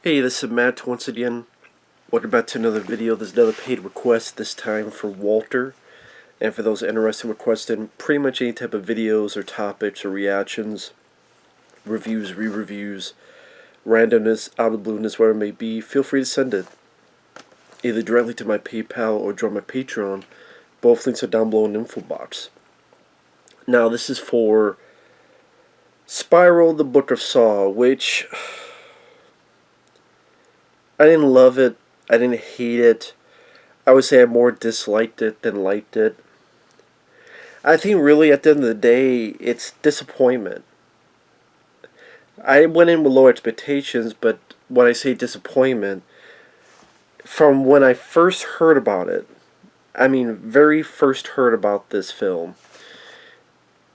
Hey, this is Matt once again. Welcome back to another video. There's another paid request, this time for Walter. And for those interested in requesting pretty much any type of videos or topics or reactions, reviews, re-reviews, randomness, out of the blueness, whatever it may be, feel free to send it. Either directly to my PayPal or join my Patreon. Both links are down below in the info box. Now, this is for Spiral, the Book of Saw, which I didn't love it. I didn't hate it. I would say I more disliked it than liked it. I think really at the end of the day, it's disappointment. I went in with low expectations, but when I say disappointment, from when I first heard about it, very first heard about this film,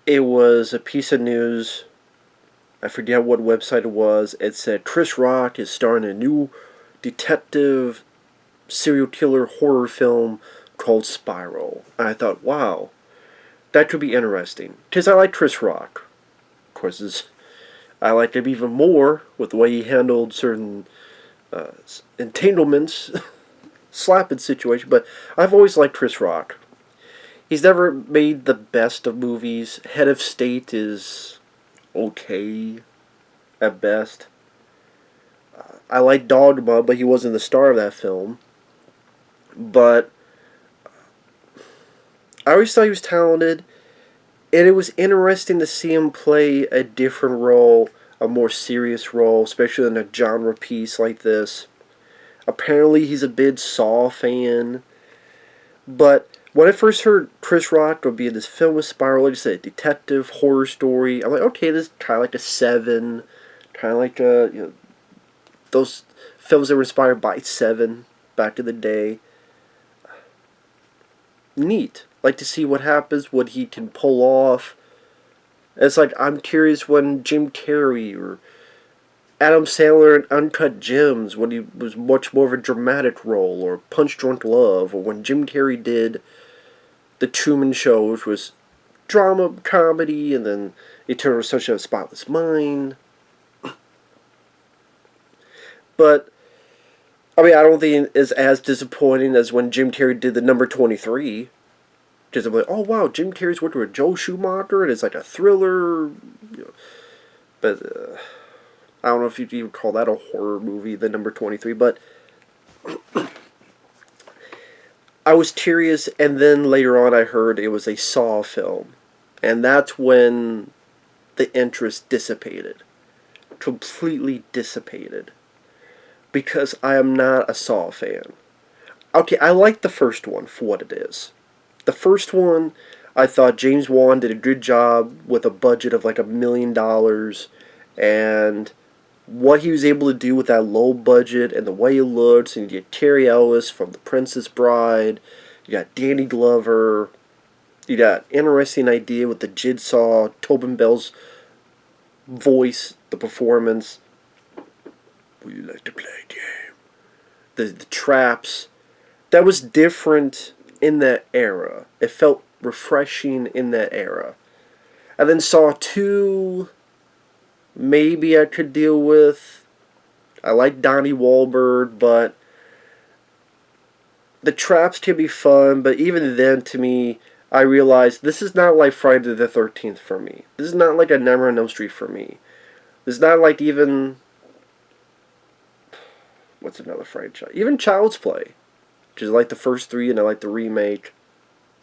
it was a piece of news. I forget what website it was. It said Chris Rock is starring in a new detective serial killer horror film called Spiral. And I thought, wow, that could be interesting. Because I like Chris Rock. Of course, I liked him even more with the way he handled certain entanglements, slapping situation. But I've always liked Chris Rock. He's never made the best of movies. Head of State is okay at best. I like Dogma, but he wasn't the star of that film. But I always thought he was talented, and it was interesting to see him play a different role, a more serious role, especially in a genre piece like this. Apparently, he's a big Saw fan. But when I first heard Chris Rock would be in this film with Spiral, like I said, a detective horror story, I'm like, okay, this is kind of like a Seven, kind of like a, those films that were inspired by Seven back in the day. Neat. Like to see what happens, what he can pull off. It's like I'm curious when Jim Carrey or Adam Sandler in Uncut Gems, when he was much more of a dramatic role, or Punch Drunk Love, or when Jim Carrey did The Truman Show, which was drama, comedy, and then Eternal Sunshine of a Spotless Mind. But I don't think it's as disappointing as when Jim Carrey did the number 23. Because I'm like, oh wow, Jim Carrey's working with Joe Schumacher, and it's like a thriller. But I don't know if you'd even call that a horror movie, the number 23. But I was curious, and then later on I heard it was a Saw film. And that's when the interest dissipated. Completely dissipated. Because I am not a Saw fan. Okay, I like the first one for what it is. The first one, I thought James Wan did a good job with a budget of like $1 million, and what he was able to do with that low budget and the way he looks, and you get Terry Ellis from The Princess Bride, you got Danny Glover, you got interesting idea with the Jigsaw, Tobin Bell's voice, the performance. Would you like to play a game? The traps. That was different in that era. It felt refreshing in that era. And then Saw 2, maybe I could deal with. I like Donnie Wahlberg, but the traps can be fun, but even then, to me, I realized this is not like Friday the 13th for me. This is not like a Nightmare on Elm Street for me. This is not like even... What's another franchise? Even Child's Play. Which is like the first three, and I like the remake.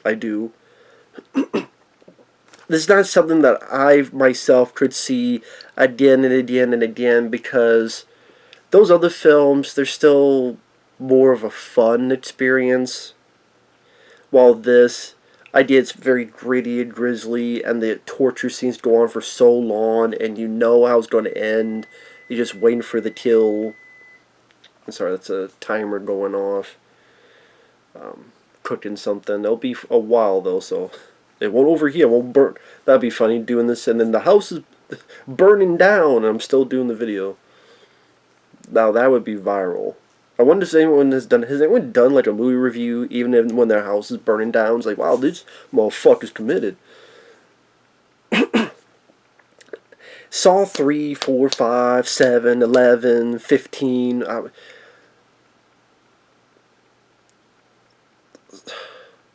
I do. This is not something that I myself could see again and again and again, because those other films, they're still more of a fun experience. While this idea, it's very gritty and grisly, and the torture scenes go on for so long, and you know how it's going to end. You're just waiting for the kill. I'm sorry, that's a timer going off. Cooking something. It'll be a while though, so it won't overheat. It won't burn. That'd be funny doing this, and then the house is burning down, and I'm still doing the video. Now that would be viral. I wonder if anyone has anyone done like a movie review, even when their house is burning down? It's like, wow, this motherfucker's committed. Saw 3, 4, 5, 7, 11, 15.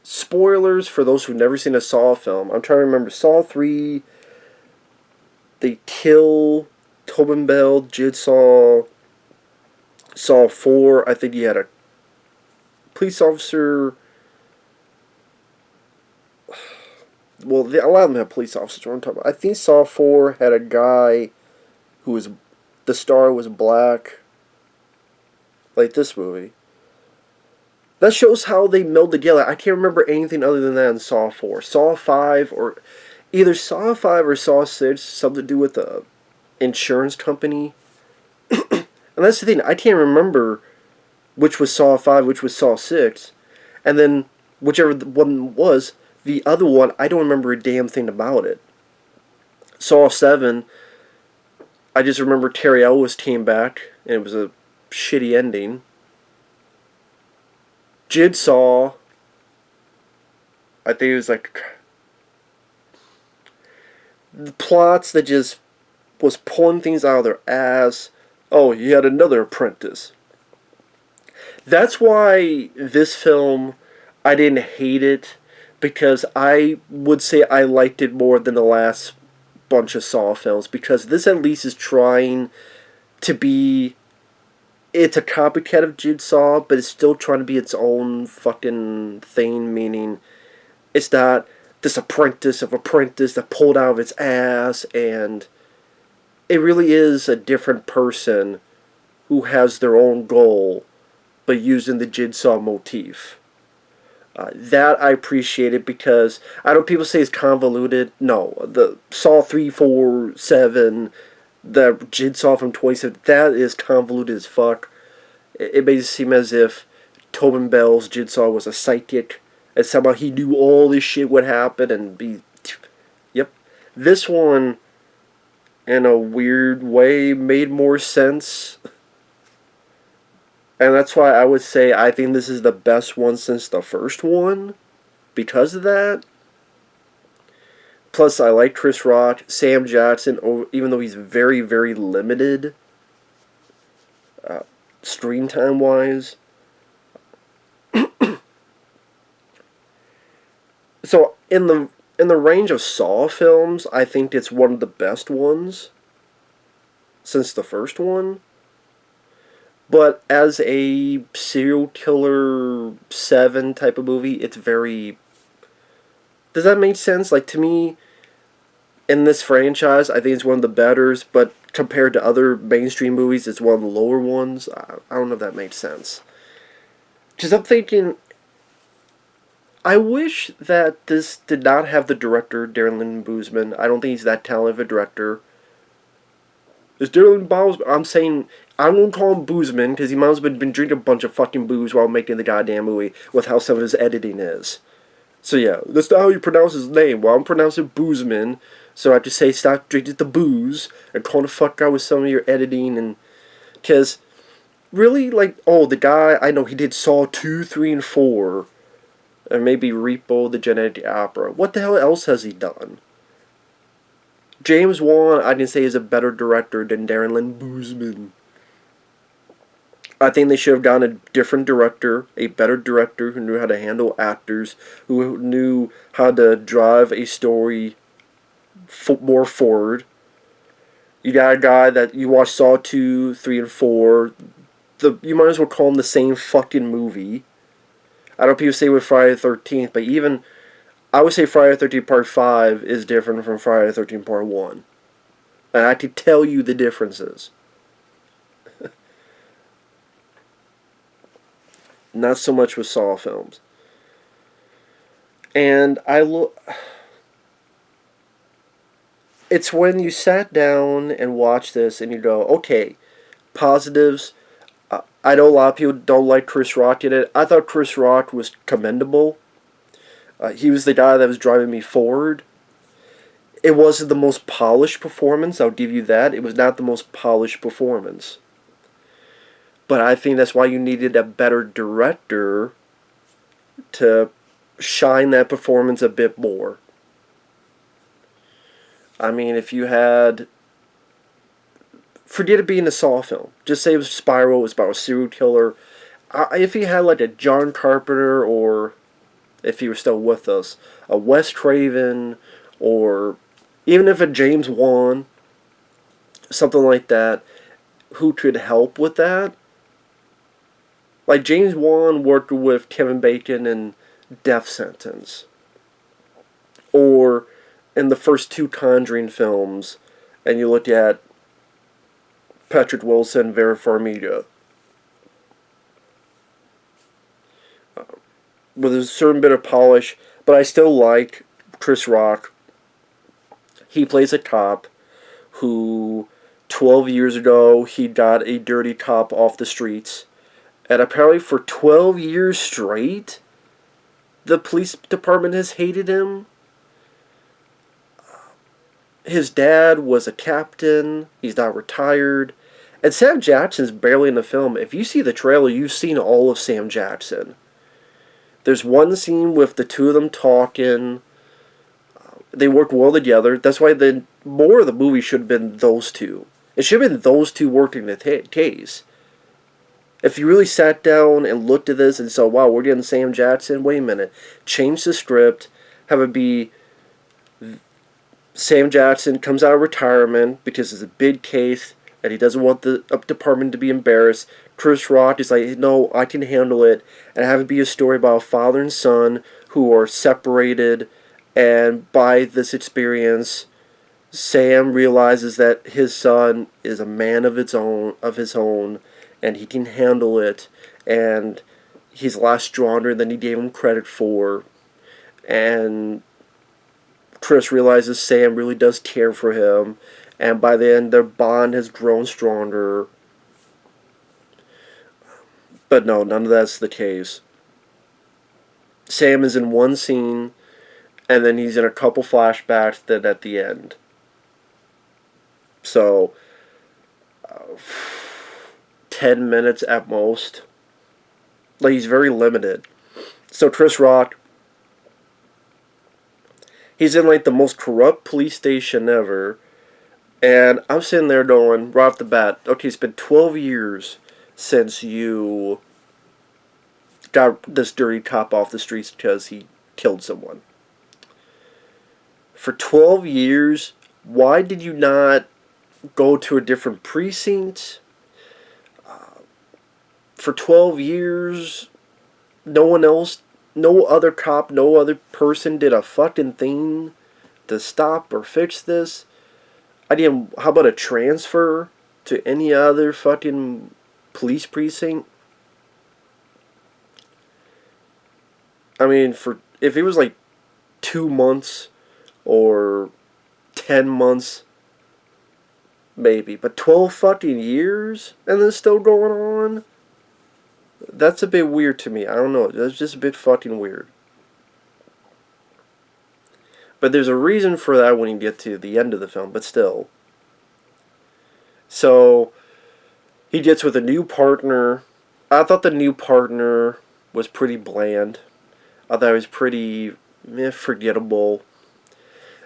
Spoilers for those who've never seen a Saw film. I'm trying to remember. Saw 3, they kill Tobin Bell, Jigsaw. Saw 4, I think he had a police officer. Well, a lot of them have police officers. What I'm talking about. I think Saw 4 had a guy who was, the star was black, like this movie. That shows how they meld together. I can't remember anything other than that in Saw 4. Saw 5, or either Saw 5 or Saw 6, something to do with the insurance company. And that's the thing, I can't remember which was Saw 5, which was Saw 6. And then, whichever one was, the other one, I don't remember a damn thing about it. Saw 7, I just remember Terry Ellis came back, and it was a shitty ending. Jigsaw, I think it was like the plots that just was pulling things out of their ass. Oh, he had another apprentice. That's why this film, I didn't hate it, because I would say I liked it more than the last bunch of Saw films, because this at least is trying to be, it's a copycat of Jigsaw, but it's still trying to be its own fucking thing, meaning it's not this apprentice that pulled out of its ass, and it really is a different person who has their own goal, but using the Jigsaw motif. That I appreciated, because I know people say it's convoluted. No, the Saw 3, 4, 7, the Jigsaw from 27, that is convoluted as fuck. It made it seem as if Tobin Bell's Jigsaw was a psychic, and somehow he knew all this shit would happen, and be... Yep. This one, in a weird way, made more sense. And that's why I would say I think this is the best one since the first one, because of that. Plus, I like Chris Rock, Sam Jackson, even though he's very, very limited, screen time wise. So in the range of Saw films, I think it's one of the best ones since the first one. But as a serial killer 7 type of movie, it's very... Does that make sense? Like, to me, in this franchise, I think it's one of the betters, but compared to other mainstream movies, it's one of the lower ones. I don't know if that makes sense. Because I'm thinking, I wish that this did not have the director, Darren Lynn Bousman. I don't think he's that talented of a director. Is Darren Bousman? I'm saying, I won't call him Bousman, because he might have been drinking a bunch of fucking booze while making the goddamn movie, with how some of his editing is. So yeah, that's not how you pronounce his name. Well, I'm pronouncing Bousman, so I have to say stop drinking the booze, and call the fuck out with some of your editing, and... Because, really, like, oh, the guy, I know he did Saw 2, 3, and 4, or maybe Repo, the Genetic Opera. What the hell else has he done? James Wan, I didn't say, is a better director than Darren Lynn Bousman. I think they should have gotten a different director, a better director who knew how to handle actors, who knew how to drive a story more forward. You got a guy that you watch Saw 2, 3, and 4. You might as well call them the same fucking movie. I know people say with Friday the 13th, but even... I would say Friday the 13th Part 5 is different from Friday the 13th Part 1. And I could tell you the differences. Not so much with Saw films. And I look... It's when you sat down and watched this and you go, okay, positives. I know a lot of people don't like Chris Rock in it. I thought Chris Rock was commendable. He was the guy that was driving me forward. It wasn't the most polished performance, I'll give you that. It was not the most polished performance. But I think that's why you needed a better director to shine that performance a bit more. I mean, if you had forget it being a Saw film. Just say it was Spiral, it was about a serial killer. If he had like a John Carpenter, or if he was still with us, a Wes Craven, or even if a James Wan, something like that, who could help with that. Like James Wan worked with Kevin Bacon in Death Sentence. Or in the first two Conjuring films, and you look at Patrick Wilson, Vera Farmiga. With a certain bit of polish, but I still like Chris Rock. He plays a cop who 12 years ago he got a dirty cop off the streets, and apparently for 12 years straight the police department has hated him. His dad was a captain, he's not retired, and Sam Jackson's barely in the film. If you see the trailer, you've seen all of Sam Jackson. There's one scene with the two of them talking. They work well together. That's why the more of the movie should have been those two. It should have been those two working the case. If you really sat down and looked at this and said, wow, we're getting Sam Jackson, wait a minute. Change the script. Have it be Sam Jackson comes out of retirement because it's a big case and he doesn't want the department to be embarrassed. Chris Rock is like, no, I can handle it. And have it be a story about a father and son who are separated, and by this experience, Sam realizes that his son is a man of his own, and he can handle it, and he's a lot stronger than he gave him credit for. And Chris realizes Sam really does care for him, and by the end, their bond has grown stronger. But no, none of that's the case. Sam is in one scene, and then he's in a couple flashbacks that at the end. So, 10 minutes at most. Like, he's very limited. So Chris Rock, he's in like the most corrupt police station ever, and I'm sitting there going, right off the bat, okay, it's been 12 years since you got this dirty cop off the streets because he killed someone. For 12 years, why did you not go to a different precinct? For 12 years, no one else, no other cop, no other person did a fucking thing to stop or fix this. How about a transfer to any other fucking police precinct? I mean, if it was like 2 months or 10 months, maybe. But 12 fucking years and it's still going on? That's a bit weird to me. I don't know. That's just a bit fucking weird. But there's a reason for that when you get to the end of the film, but still. So, he gets with a new partner. I thought the new partner was pretty bland. I thought it was pretty forgettable.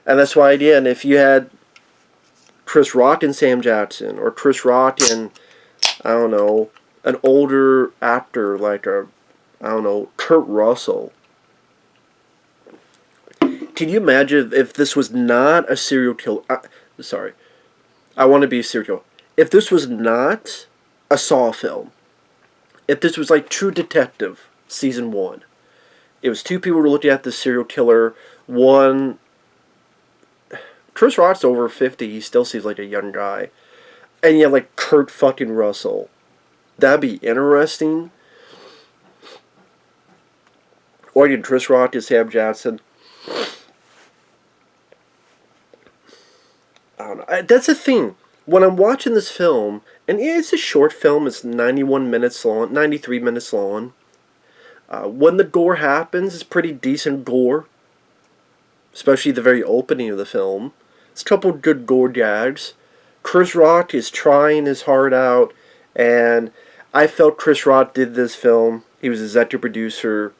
And that's why, again, if you had Chris Rock and Sam Jackson, or Chris Rock and, I don't know, an older actor like Kurt Russell. Can you imagine if this was not a serial killer? I want to be a serial killer. If this was not a Saw film, if this was like True Detective Season 1, it was two people who were looking at the serial killer. One, Chris Rock's over 50, he still seems like a young guy. And you have like Kurt fucking Russell. That'd be interesting. Or you Chris Rock and Sam Jackson. I don't know. That's the thing. When I'm watching this film, and yeah, it's a short film, it's 91 minutes long, 93 minutes long. When the gore happens, it's pretty decent gore. Especially the very opening of the film. It's a couple good gore gags. Chris Rock is trying his heart out, and I felt Chris Rock did this film. He was executive producer.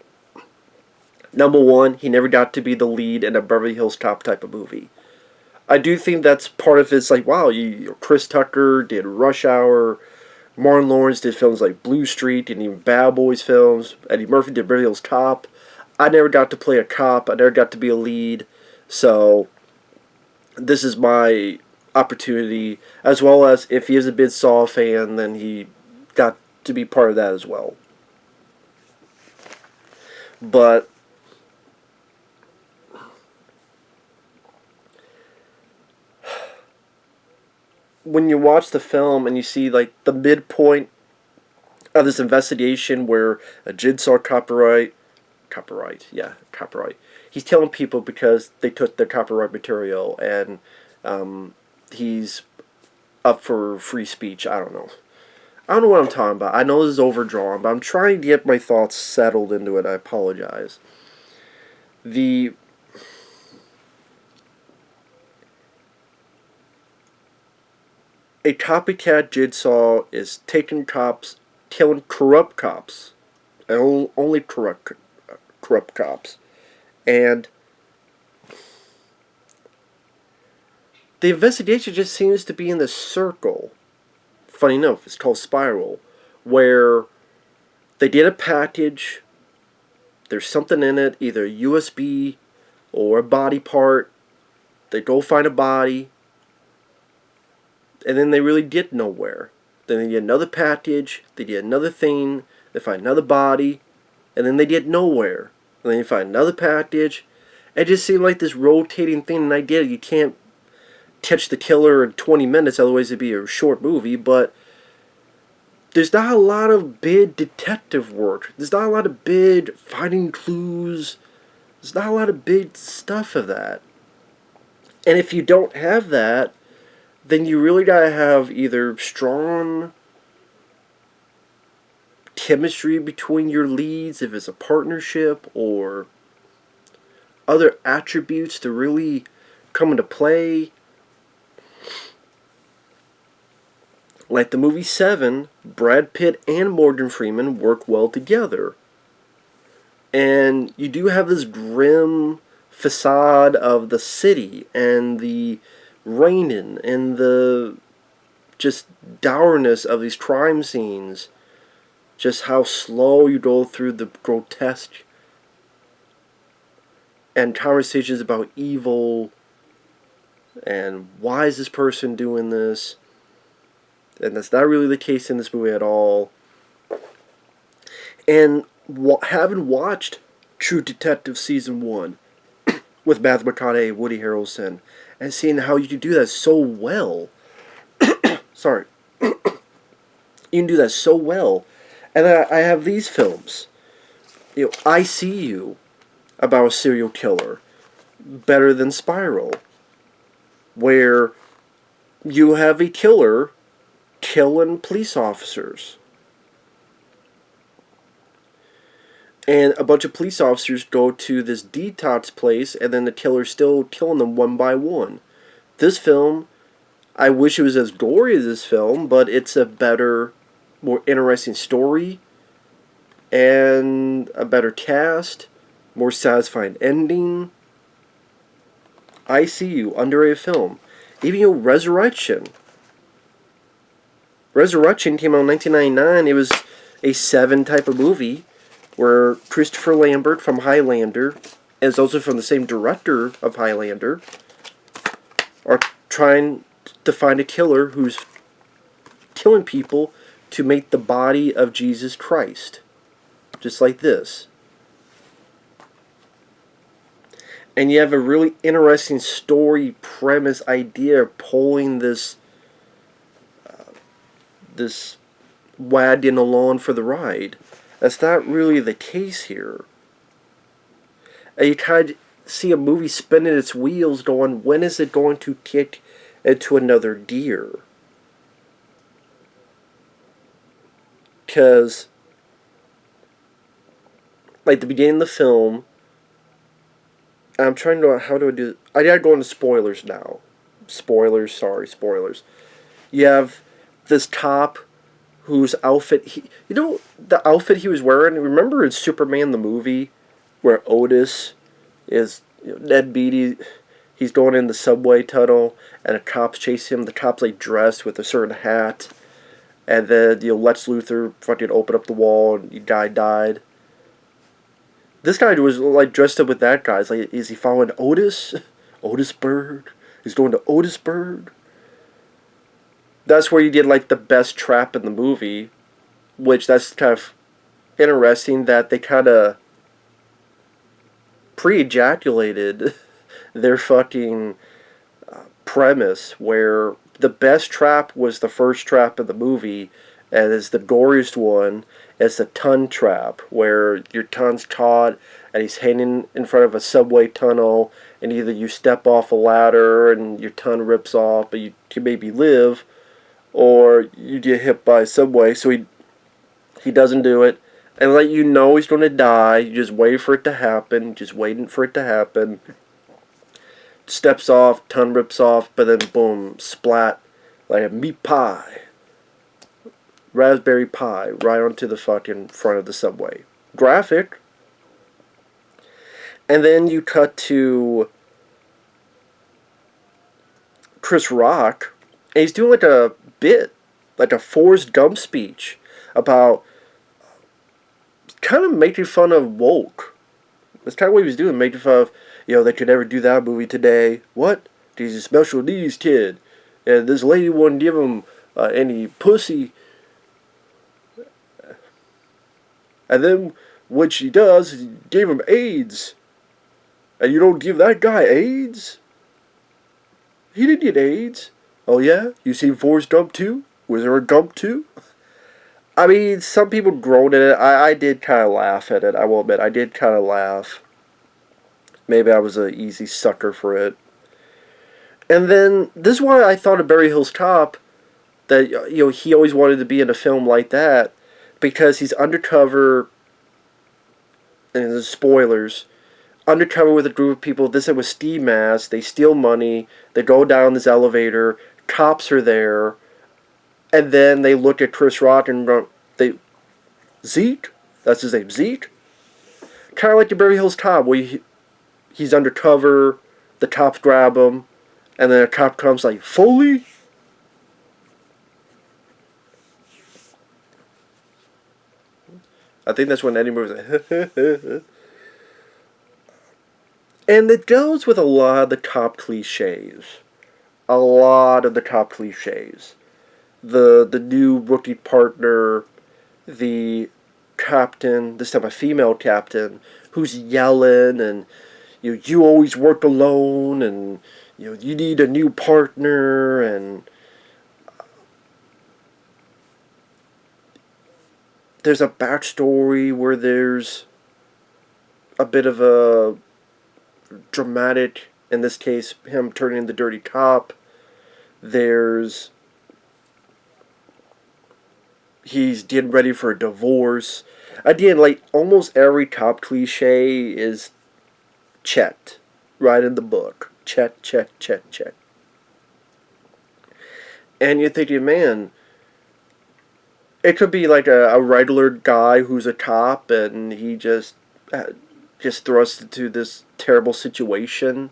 Number one, he never got to be the lead in a Beverly Hills Cop type of movie. I do think that's part of it's like, wow, Chris Tucker did Rush Hour, Martin Lawrence did films like Blue Street, and even Bad Boys films. Eddie Murphy did Beverly Hills Cop. I never got to play a cop. I never got to be a lead. So this is my opportunity, as well as if he is a big Saw fan, then he got to be part of that as well. But when you watch the film and you see like the midpoint of this investigation where a Jigsaw copyright. He's killing people because they took their copyright material, and he's up for free speech. I don't know. I don't know what I'm talking about. I know this is overdrawn, but I'm trying to get my thoughts settled into it. I apologize. The A copycat Jigsaw is taking cops, killing corrupt cops, and only corrupt cops, and the investigation just seems to be in this circle. Funny enough, it's called Spiral, where they get a package, there's something in it, either a USB or a body part, they go find a body, and then they really get nowhere. Then they get another package, they get another thing, they find another body, and then they get nowhere. And then you find another package. It just seemed like this rotating thing, and I get it, you can't catch the killer in 20 minutes, otherwise it'd be a short movie, but there's not a lot of big detective work. There's not a lot of big finding clues. There's not a lot of big stuff of that. And if you don't have that, then you really gotta have either strong chemistry between your leads, if it's a partnership, or other attributes to really come into play. Like the movie Seven, Brad Pitt and Morgan Freeman work well together. And you do have this grim facade of the city and the raining and the just dourness of these crime scenes. Just how slow you go through the grotesque and conversations about evil and why is this person doing this. And that's not really the case in this movie at all. And having watched True Detective Season 1 with Matthew McConaughey, Woody Harrelson, and seeing how you can do that so well. Sorry. You can do that so well. And I have these films. I See You, about a serial killer, better than Spiral, where you have a killer killing police officers. And a bunch of police officers go to this detox place, and then the killer's still killing them one by one. This film, I wish it was as gory as this film, but it's a better, more interesting story, and a better cast, more satisfying ending. I See You, underrated film. Even Resurrection. Resurrection came out in 1999. It was a Seven type of movie where Christopher Lambert from Highlander, and is also from the same director of Highlander, are trying to find a killer who's killing people to make the body of Jesus Christ. Just like this. And you have a really interesting story, premise, idea pulling this wagon along for the ride. That's not really the case here. And you kind of see a movie spinning its wheels going, when is it going to kick into another gear? Because, like the beginning of the film, I'm trying to, how do I do, I gotta go into spoilers now. Spoilers. You have this cop whose outfit, the outfit he was wearing, remember in Superman the movie, where Otis is, Ned Beatty, he's going in the subway tunnel, and the cops chase him. The cops like dressed with a certain hat, and then Lex Luthor fucking opened up the wall, and the guy died. This guy was like dressed up with that guy. It's like, is he following Otis? Otisburg? He's going to Otisburg? That's where you get like the best trap in the movie, which that's kind of interesting that they kind of pre-ejaculated their fucking premise, where the best trap was the first trap in the movie, and is the goriest one. It's the ton trap, where your ton's caught and he's hanging in front of a subway tunnel, and either you step off a ladder and your ton rips off, but you can maybe live, or you get hit by a subway. So he doesn't do it, and let you know he's going to die. You just wait for it to happen, just waiting for it to happen. Steps off, ton rips off, but then boom, splat, like a meat pie. Raspberry pie right onto the fucking front of the subway. Graphic. And then you cut to Chris Rock, and he's doing like a bit, like a Forrest Gump speech about kind of making fun of woke. That's kind of what he was doing, making fun of, they could never do that movie today. What? He's a special needs kid, and this lady wouldn't give him any pussy. And then what she does is he gave him AIDS. And you don't give that guy AIDS? He didn't get AIDS. Oh yeah? You seen Forrest Gump 2? Was there a Gump 2? I mean, some people groaned at it. I did kind of laugh at it. I will admit, I did kind of laugh. Maybe I was an easy sucker for it. And then, this is why I thought of Beverly Hills Cop, that, he always wanted to be in a film like that, because he's undercover, and there's spoilers, undercover with a group of people. This is with ski masks. They steal money. They go down this elevator. Cops are there. And then they look at Chris Rock and go, Zeke? That's his name, Zeke? Kind of like the Beverly Hills Cop, where he's undercover, the cops grab him, and then a cop comes like, Foley? I think that's when Eddie Murphy was like, and it goes with a lot of the cop cliches. A lot of the cop cliches. The new rookie partner, the captain, this time a female captain, who's yelling, and you always work alone, and you need a new partner, and there's a backstory where there's a bit of a dramatic, in this case, him turning the dirty cop. He's getting ready for a divorce. Again, like, almost every cop cliche is checked right in the book. Check, check, check, check. And you're thinking, man, it could be like a regular guy who's a cop, and he just thrust into this terrible situation,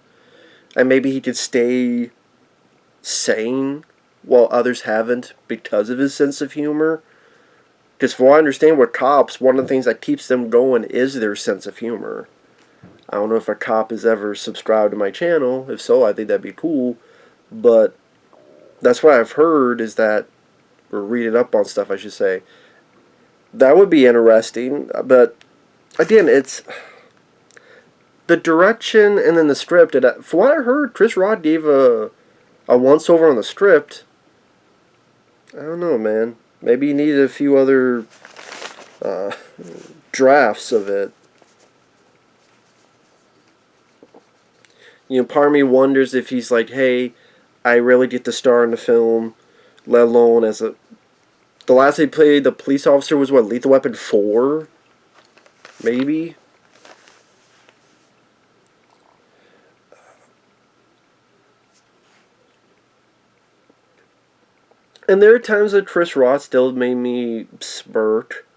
and maybe he could stay sane while others haven't because of his sense of humor. Because from what I understand with cops, one of the things that keeps them going is their sense of humor. I don't know if a cop has ever subscribed to my channel. If so, I think that'd be cool. But that's what I've heard, is that, or reading up on stuff, I should say. That would be interesting. But again, it's the direction and then the script. And from what I heard, Chris Rock gave a once-over on the script. I don't know, man. Maybe he needed a few other drafts of it. Part of me wonders if he's like, hey, I really get to star in the film, let alone as a... The last he played the police officer was, what, Lethal Weapon 4? Maybe? And there are times that Chris Rock still made me smirk.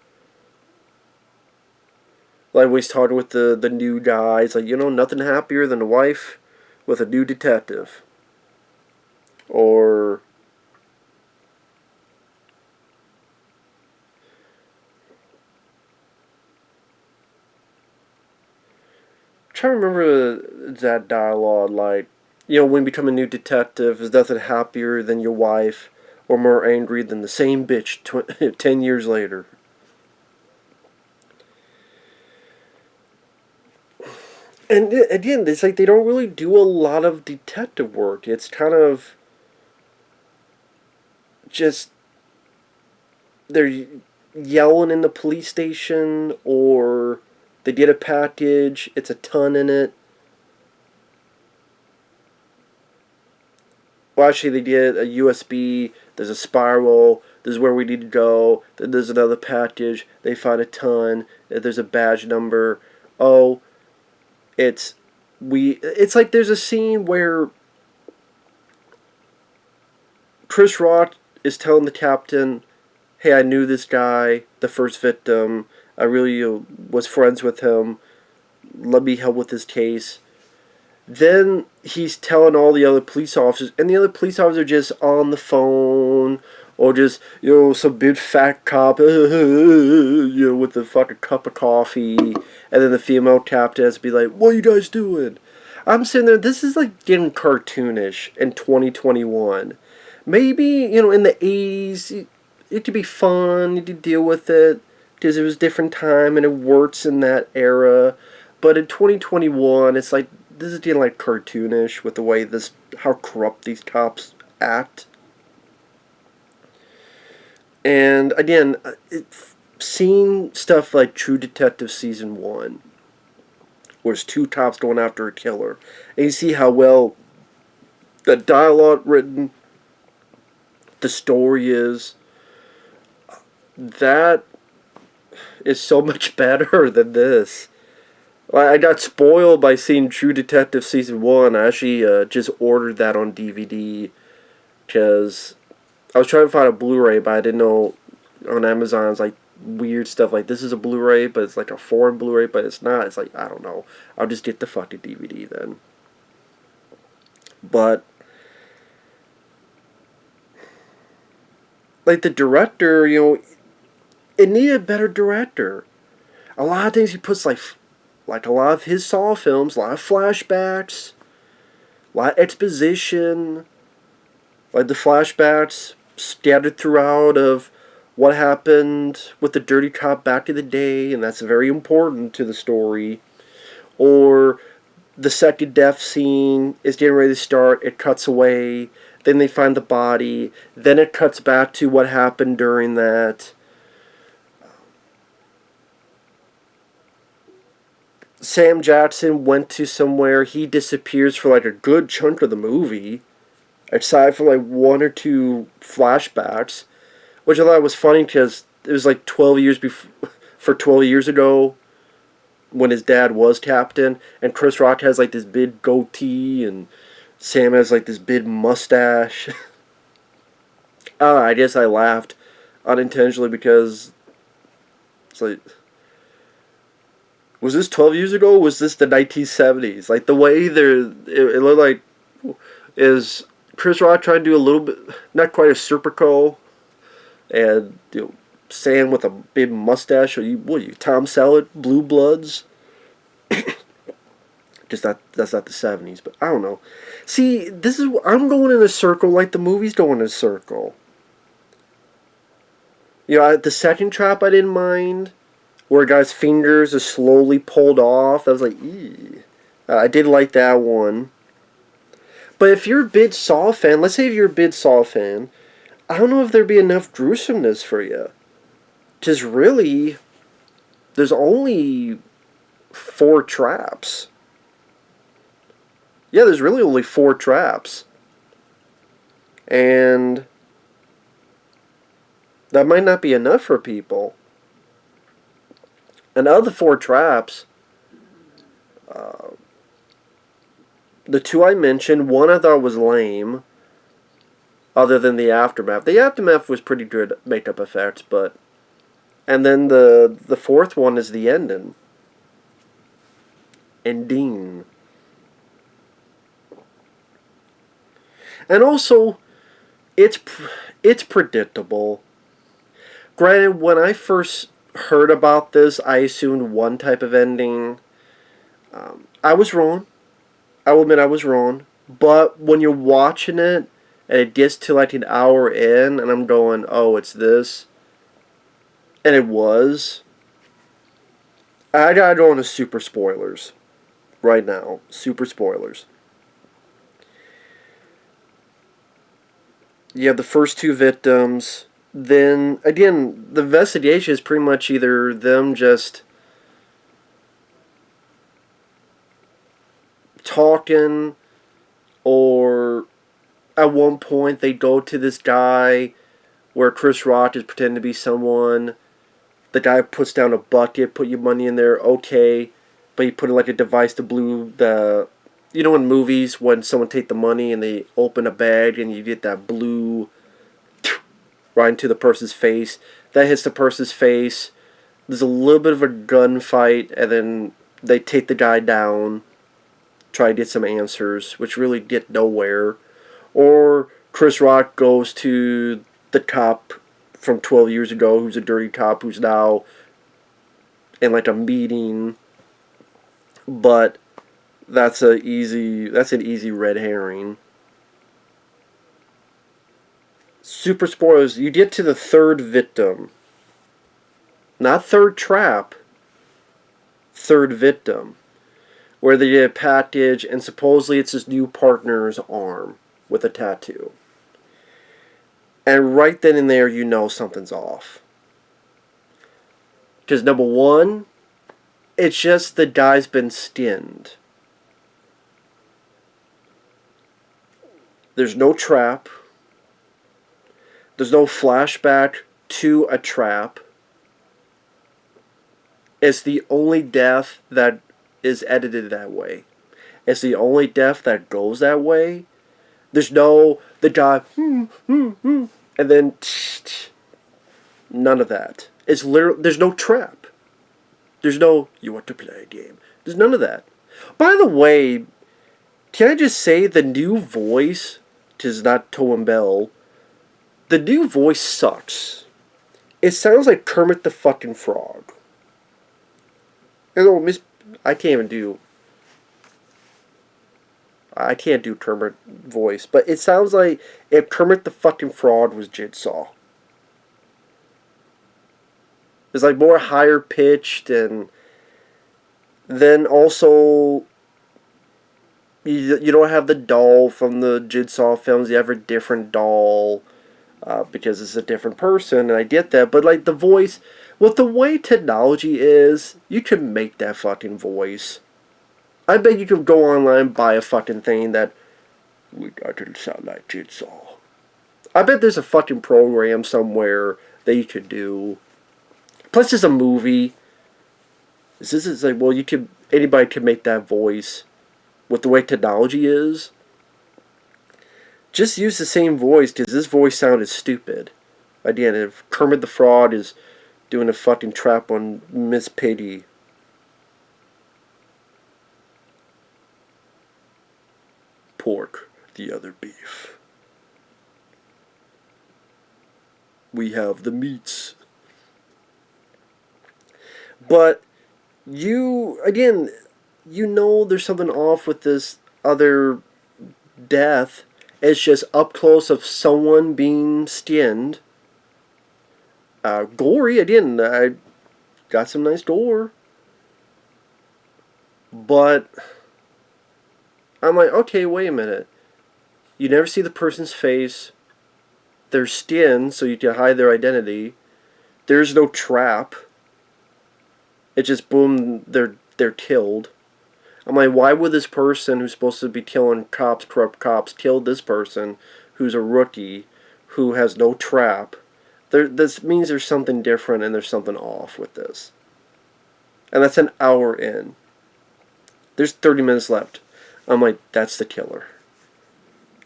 Like when he's talking with the new guy. It's like, nothing happier than a wife with a new detective. Or I'm trying to remember that dialogue, like, when you become a new detective, there's nothing happier than your wife or more angry than the same bitch 10 years later. And again, it's like they don't really do a lot of detective work. It's kind of just they're yelling in the police station, or they get a package, it's a ton in it. Well, actually, they get a USB, there's a spiral, this is where we need to go, then there's another package, they find a ton, there's a badge number. Oh, it's like there's a scene where Chris Rock is telling the captain, hey, I knew this guy, the first victim, I really was friends with him, let me help with this case. Then he's telling all the other police officers, and the other police officers are just on the phone, or just, some big fat cop, with the fucking cup of coffee, and then the female captain has to be like, what are you guys doing? I'm sitting there, this is like getting cartoonish in 2021. Maybe, in the 80s, it could be fun, you could deal with it, because it was a different time, and it works in that era. But in 2021, it's like, this is getting like cartoonish with the way how corrupt these cops act. And again, seeing stuff like True Detective Season 1, where it's two cops going after a killer, and you see how well the dialogue written, the story is, that is so much better than this. I got spoiled by seeing True Detective Season 1. I actually just ordered that on DVD because I was trying to find a Blu-ray, but I didn't know on Amazon it's like weird stuff like this is a Blu-ray, but it's like a foreign Blu-ray, but it's not. It's like, I don't know. I'll just get the fucking DVD then. But like the director, it needed a better director. A lot of things he puts like a lot of his Saw films, a lot of flashbacks, a lot of exposition, like the flashbacks scattered throughout of what happened with the dirty cop back in the day, and that's very important to the story. Or the second death scene is getting ready to start, it cuts away, then they find the body, then it cuts back to what happened during that. Sam Jackson went to somewhere, he disappears for like a good chunk of the movie, aside from like one or two flashbacks, which I thought was funny because it was like 12 years before, for 12 years ago, when his dad was captain, and Chris Rock has like this big goatee, and Sam has like this big mustache. I guess I laughed unintentionally because it's like, was this 12 years ago? Or was this the 1970s? Like the way it looked like is Chris Rock trying to do a little bit, not quite a Serpico, and Sam with a big mustache. Or what are you, Tom Selleck, Blue Bloods? Just that's not the 70s, but I don't know. See, I'm going in a circle like the movie's going in a circle. The second trap I didn't mind, where a guy's fingers are slowly pulled off. I was like, eee. I did like that one. But if you're a big Saw fan, let's say if you're a big Saw fan, I don't know if there'd be enough gruesomeness for you. Because really, there's only 4 traps. Yeah, there's really only 4 traps. And that might not be enough for people. And of the 4 traps, the 2 I mentioned, one I thought was lame, other than the aftermath. The aftermath was pretty good makeup effects, but... And then the 4th one is the ending. Ending. And also, it's predictable. Granted, when I first heard about this, I assumed one type of ending. I was wrong. I will admit I was wrong. But when you're watching it, and it gets to like an hour in, and I'm going, oh, it's this. And it was. I gotta go into super spoilers right now. Super spoilers. You have the first two victims. Then, again, the investigation is pretty much either them just talking, or at one point they go to this guy where Chris Rock is pretending to be someone. The guy puts down a bucket, put your money in there, okay, but he put in like a device to blow the... You know in movies when someone take the money and they open a bag and you get that blue right into the person's face. That hits the person's face. There's a little bit of a gunfight, and then they take the guy down, try to get some answers, which really get nowhere. Or Chris Rock goes to the cop from 12 years ago, who's a dirty cop, who's now in like a meeting, but that's an easy red herring. Super spoilers. You get to the third victim, not third trap, third victim, where they get a package, and supposedly it's his new partner's arm with a tattoo. And right then and there, you know something's off. Because number one, it's just the guy's been skinned. There's no trap. There's no flashback to a trap. It's the only death that is edited that way. It's the only death that goes that way. There's no, the guy, and then, none of that. It's literally, there's no trap. There's no, you want to play a game. There's none of that. By the way, can I just say the new voice, which is not Toem Bell, the new voice sucks. It sounds like Kermit the fucking Frog. I can't do Kermit voice, but it sounds like if Kermit the fucking Frog was Jigsaw. It's like more higher pitched, and then also you don't have the doll from the Jigsaw films. You have a different doll. Because it's a different person, and I get that, but like the voice, with the way technology is, you can make that fucking voice. I bet you could go online and buy a fucking thing that, we got to sound like Jigsaw. I bet there's a fucking program somewhere that you could do. Plus, it's a movie. This is like, well, anybody can make that voice. With the way technology is, just use the same voice, because this voice sounded stupid. Again, if Kermit the Frog is doing a fucking trap on Miss Piggy. Pork, the other beef. We have the meats. But again, you know there's something off with this other death. It's just up close of someone being skinned. Gory, again, I got some nice gore. But I'm like, okay, wait a minute. You never see the person's face. They're skinned, so you can hide their identity. There's no trap. It just, boom, they're killed. I'm like, why would this person who's supposed to be killing cops, corrupt cops, kill this person who's a rookie, who has no trap? This means there's something different and there's something off with this. And that's an hour in. There's 30 minutes left. I'm like, that's the killer.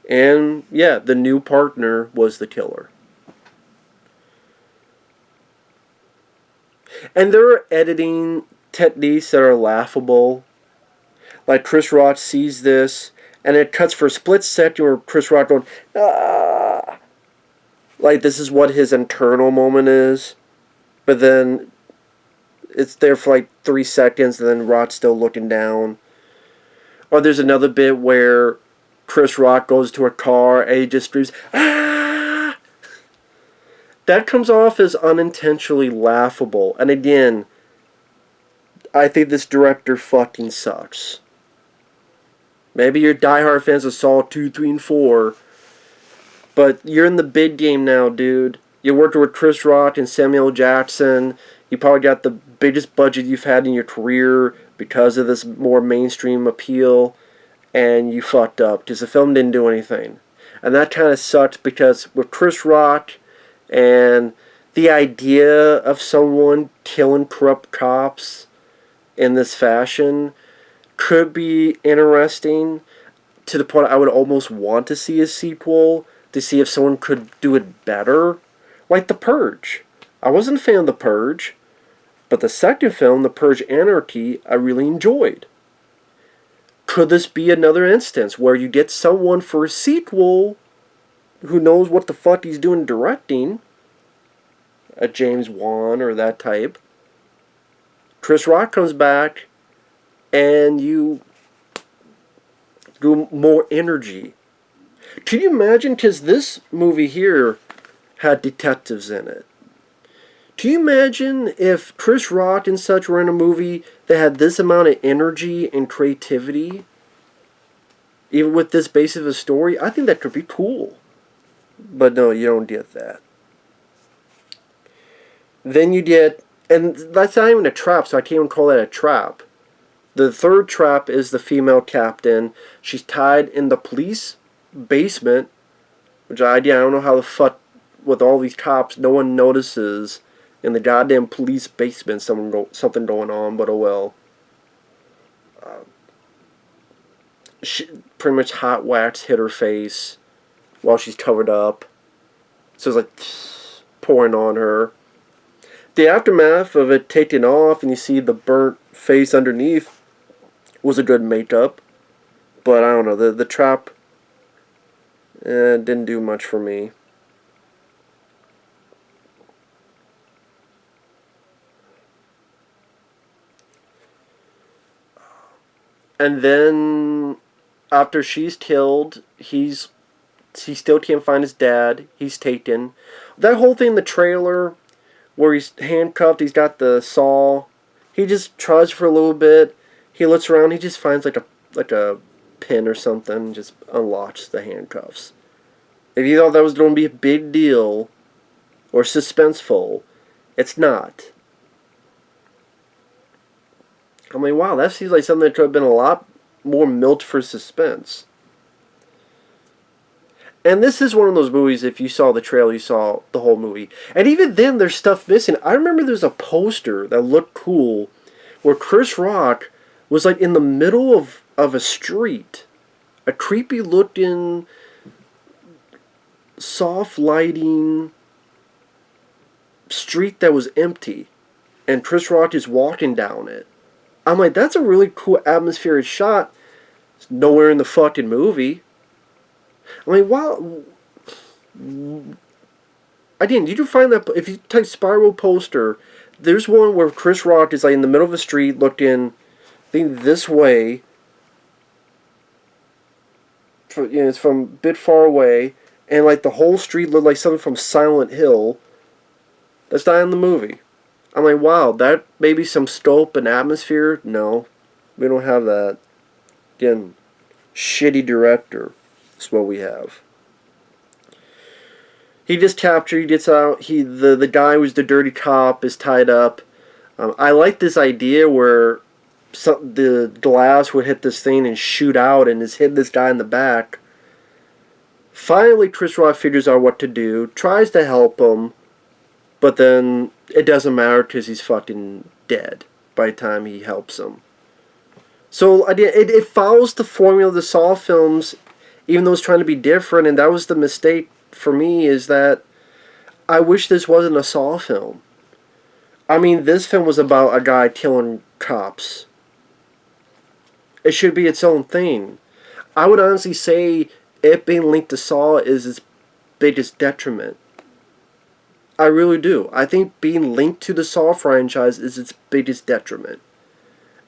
And yeah, the new partner was the killer. And there are editing techniques that are laughable. Like Chris Rock sees this, And it cuts for a split second where Chris Rock going, ah! Like, this is what his internal moment is. But then it's there for like 3 seconds, and then Rock's still looking down. Or there's another bit where Chris Rock goes to a car and he just screams, ah! That comes off as unintentionally laughable. And again, I think this director fucking sucks. Maybe you're diehard fans of Saw 2, 3, and 4. But you're in the big game now, dude. You're working with Chris Rock and Samuel Jackson. You probably got the biggest budget you've had in your career because of this more mainstream appeal. And you fucked up because the film didn't do anything. And that kind of sucks because with Chris Rock and the idea of someone killing corrupt cops in this fashion could be interesting to the point I would almost want to see a sequel to see if someone could do it better. Like The Purge. I wasn't a fan of The Purge, but the second film, The Purge Anarchy, I really enjoyed. Could this be another instance where you get someone for a sequel who knows what the fuck he's doing directing? A James Wan or that type. Chris Rock comes back and you do more energy. Can you imagine? Because this movie here had detectives in it. Can you imagine if Chris Rock and such were in a movie that had this amount of energy and creativity, even with this base of a story? I think that could be cool. But no, you don't get that. Then you get, and that's not even a trap, so I can't even call that a trap. The third trap is the female captain. She's tied in the police basement, which I don't know how the fuck, with all these cops, no one notices in the goddamn police basement something going on, but oh well. She pretty much hot wax hit her face while she's covered up. So it's like pouring on her. The aftermath of it taking off and you see the burnt face underneath was a good makeup. But I don't know, the trap didn't do much for me. And then after she's killed, he still can't find his dad. He's taken. That whole thing in the trailer where he's handcuffed, he's got the saw. He just tries for a little bit. He looks around, he just finds like a pin or something and just unlocks the handcuffs. If you thought that was going to be a big deal or suspenseful, it's not. I mean, wow, that seems like something that could have been a lot more milked for suspense. And this is one of those movies, if you saw the trailer, you saw the whole movie. And even then, there's stuff missing. I remember there's a poster that looked cool where Chris Rock was like in the middle of a street. A creepy looking, soft lighting street that was empty. And Chris Rock is walking down it. I'm like, that's a really cool atmospheric shot. It's nowhere in the fucking movie. I mean, wow. Again, you can find that if you type spiral poster. There's one where Chris Rock is like in the middle of a street looking, I think this way. It's from a bit far away, and like the whole street looked like something from Silent Hill. That's not in the movie. I'm like, wow, that maybe some scope and atmosphere? No, we don't have that. Again, shitty director. That's what we have. He gets captured, he gets out, the guy who's the dirty cop is tied up. I like this idea where the glass would hit this thing and shoot out and just hit this guy in the back. Finally, Chris Rock figures out what to do, tries to help him, but then it doesn't matter because he's fucking dead by the time he helps him. So it follows the formula of the Saw films, even though it's trying to be different, and that was the mistake for me, is that I wish this wasn't a Saw film. I mean, this film was about a guy killing cops. It should be its own thing. I would honestly say it being linked to Saw is its biggest detriment. I really do. I think being linked to the Saw franchise is its biggest detriment.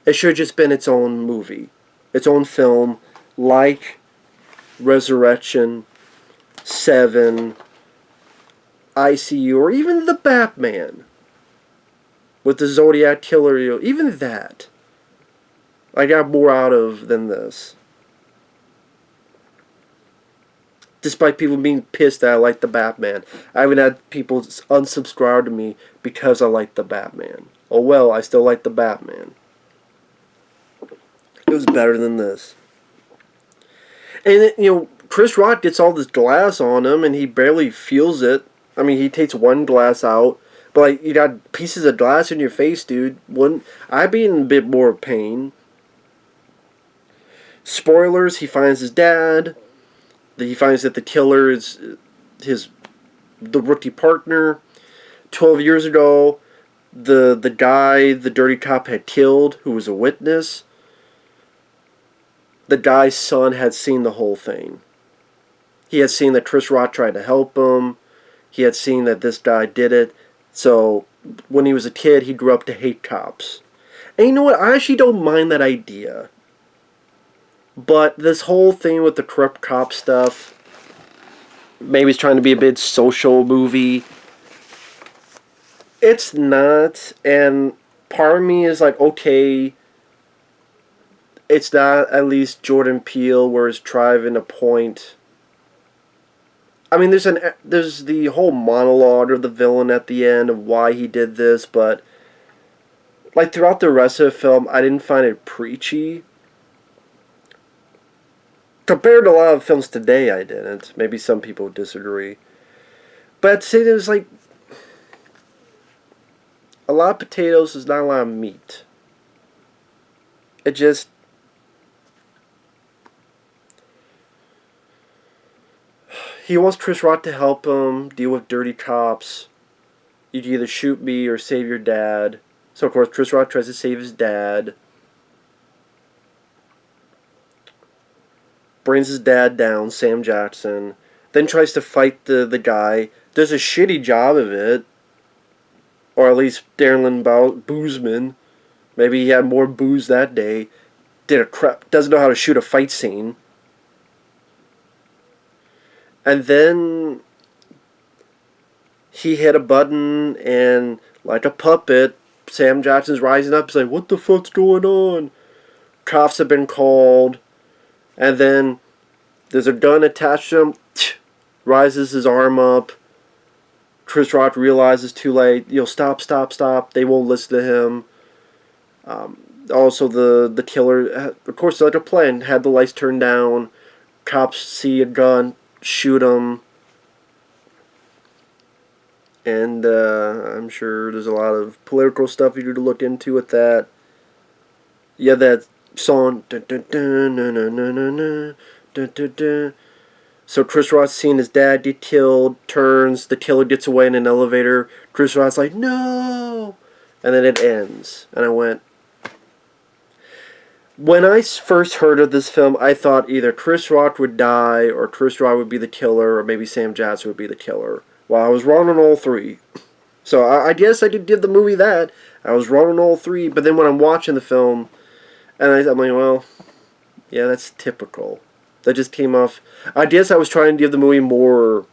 It should have just been its own movie, its own film, like Resurrection, Seven, ICU, or even the Batman with the Zodiac Killer. Even that, I got more out of than this. Despite people being pissed that I like the Batman, I even had people unsubscribe to me because I like the Batman. Oh well, I still like the Batman. It was better than this. And, Chris Rock gets all this glass on him and he barely feels it. I mean, he takes one glass out, but, like, you got pieces of glass in your face, dude. I'd be in a bit more pain. Spoilers, he finds his dad. He finds that the killer is the rookie partner. 12 years ago, the guy the dirty cop had killed, who was a witness, the guy's son had seen the whole thing. He had seen that Chris Rock tried to help him. He had seen that this guy did it. So when he was a kid, he grew up to hate cops. And you know what? I actually don't mind that idea. But this whole thing with the corrupt cop stuff, maybe it's trying to be a bit social movie. It's not. And part of me is like, okay, it's not at least Jordan Peele where he's driving a point. I mean, there's the whole monologue of the villain at the end of why he did this, but like throughout the rest of the film, I didn't find it preachy. Compared to a lot of films today, I didn't. Maybe some people disagree. But I'd say there's like a lot of potatoes is not a lot of meat. It just... He wants Chris Rock to help him deal with dirty cops. You can either shoot me or save your dad. So of course Chris Rock tries to save his dad. Brings his dad down, Sam Jackson. Then tries to fight the guy. Does a shitty job of it. Or at least Darren Lynn Bousman. Maybe he had more booze that day. Doesn't know how to shoot a fight scene. And then he hit a button and like a puppet, Sam Jackson's rising up. He's like, what the fuck's going on? Cops have been called. And then there's a gun attached to him. Rises his arm up. Chris Rock realizes too late. Stop. They won't listen to him. Also, the killer, of course, like a plan, had the lights turned down. Cops see a gun, shoot him. And I'm sure there's a lot of political stuff you need to look into with that. Yeah, that song. Dun, dun, dun, dun, dun, dun, dun, dun, dun, dun. So Chris Rock's seeing his dad get killed, turns, the killer gets away in an elevator. Chris Rock's like, no! And then it ends. And I went... When I first heard of this film, I thought either Chris Rock would die, or Chris Rock would be the killer, or maybe Sam Jackson would be the killer. Well, I was wrong on all three. So I guess I did give the movie that. I was wrong on all three, but then when I'm watching the film, and I'm like, well, yeah, that's typical. That just came off... I guess I was trying to give the movie more...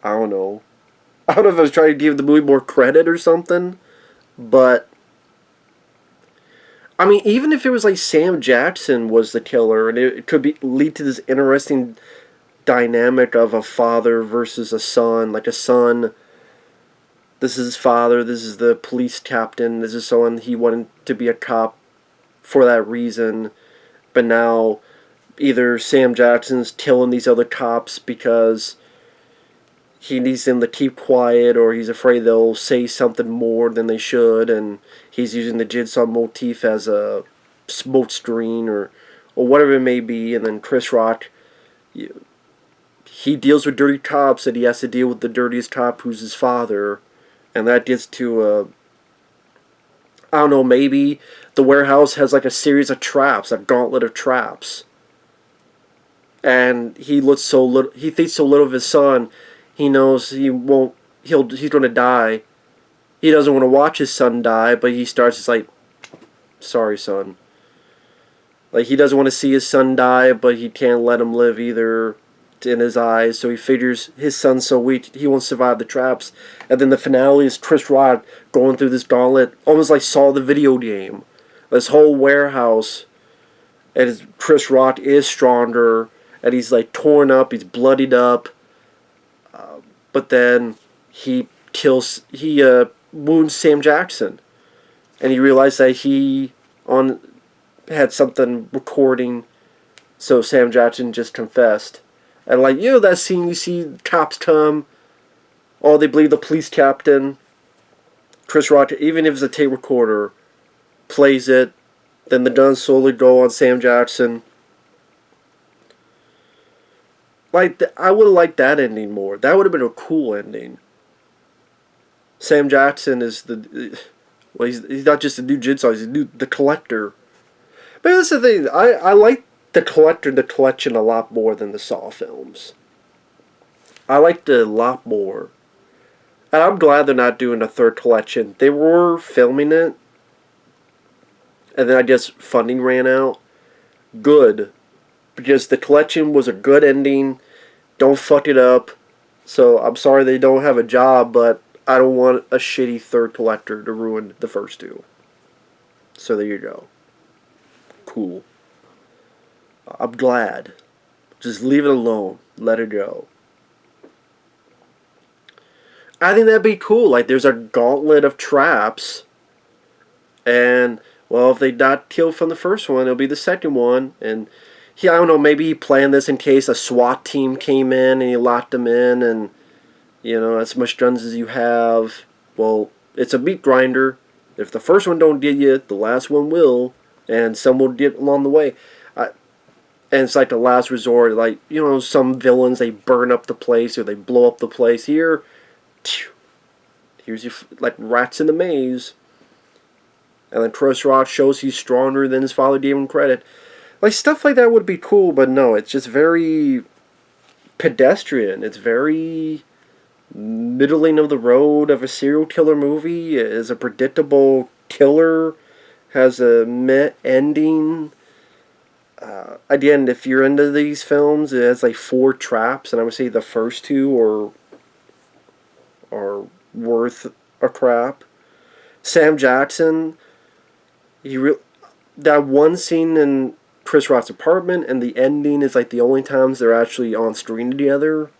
I don't know. I don't know if I was trying to give the movie more credit or something, but... I mean, even if it was like Sam Jackson was the killer, and it could lead to this interesting dynamic of a father versus a son. Like a son, this is his father, this is the police captain, this is someone he wanted to be a cop for that reason, but now either Sam Jackson's killing these other cops because he needs them to keep quiet, or he's afraid they'll say something more than they should, and he's using the Jigsaw motif as a smoke screen, or whatever it may be. And then Chris Rock, he deals with dirty cops, and he has to deal with the dirtiest cop, who's his father, and that gets to I don't know, maybe the warehouse has like a series of traps, a gauntlet of traps. and he looks so little. He thinks so little of his son. He knows he won't. He's going to die. He doesn't want to watch his son die, but he starts. It's like, sorry, son. Like, he doesn't want to see his son die, but he can't let him live either in his eyes. So he figures his son's so weak, he won't survive the traps. And then the finale is Chris Rock going through this gauntlet, almost like Saw the video game. This whole warehouse, and Chris Rock is stronger, and he's like torn up, he's bloodied up. But then he wounds Sam Jackson. And he realized that he had something recording, so Sam Jackson just confessed. And like, that scene, you see cops come, they believe the police captain, Chris Rock, even if it's a tape recorder, plays it, then the guns slowly go on Sam Jackson. Like, I would have liked that ending more. That would have been a cool ending. Sam Jackson is he's not just a new Jigsaw, he's the collector. But that's the thing, I like the collection a lot more than the Saw films. I liked it a lot more. And I'm glad they're not doing a third collection. They were filming it, and then I guess funding ran out. Good. Because the collection was a good ending. Don't fuck it up. So I'm sorry they don't have a job, but I don't want a shitty third collector to ruin the first two. So there you go. Cool. I'm glad. Just leave it alone. Let it go. I think that'd be cool. Like, there's a gauntlet of traps. And, well, if they not killed from the first one, it'll be the second one. And I don't know, maybe he planned this in case a SWAT team came in and he locked them in. And, as much guns as you have. Well, it's a meat grinder. If the first one don't get you, the last one will. And some will get along the way. And it's like the last resort. Like, some villains, they burn up the place or they blow up the place. Here's your, like, rats in the maze. And then Chris Rock shows he's stronger than his father gave him credit. Like, stuff like that would be cool, but no, it's just very pedestrian. It's very middling of the road of a serial killer movie. It is a predictable killer. Has a meh ending. Again, if you're into these films, it has like 4 traps, and I would say the first 2 are worth a crap. Sam Jackson, that one scene in Chris Rock's apartment and the ending is like the only times they're actually on screen together.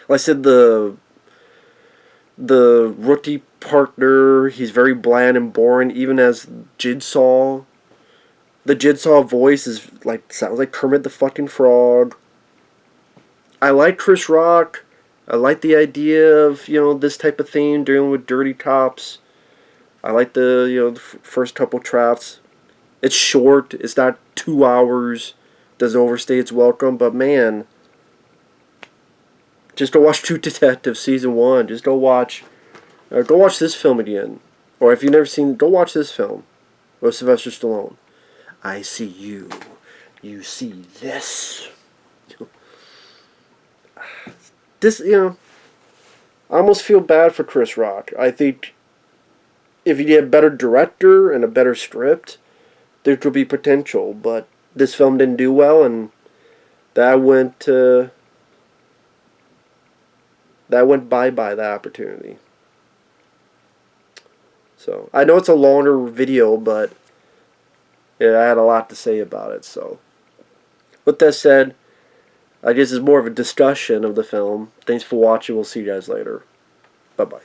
Like I said, the rookie partner, he's very bland and boring, even as Jigsaw. The Jigsaw voice sounds like Kermit the fucking Frog. I like Chris Rock. I like the idea of, this type of theme, dealing with dirty cops. I like the first couple traps. It's short. It's not 2 hours. Doesn't overstay its welcome. But man, just go watch True Detective Season 1. Just go watch this film again. Or if you've never seen it, go watch this film with Sylvester Stallone. I see you. You see this. This, I almost feel bad for Chris Rock. I think if he had a better director and a better script, there could be potential. But this film didn't do well, and that went bye-bye, that opportunity. So, I know it's a longer video, but I had a lot to say about it. So, with that said, I guess it's more of a discussion of the film. Thanks for watching. We'll see you guys later. Bye-bye.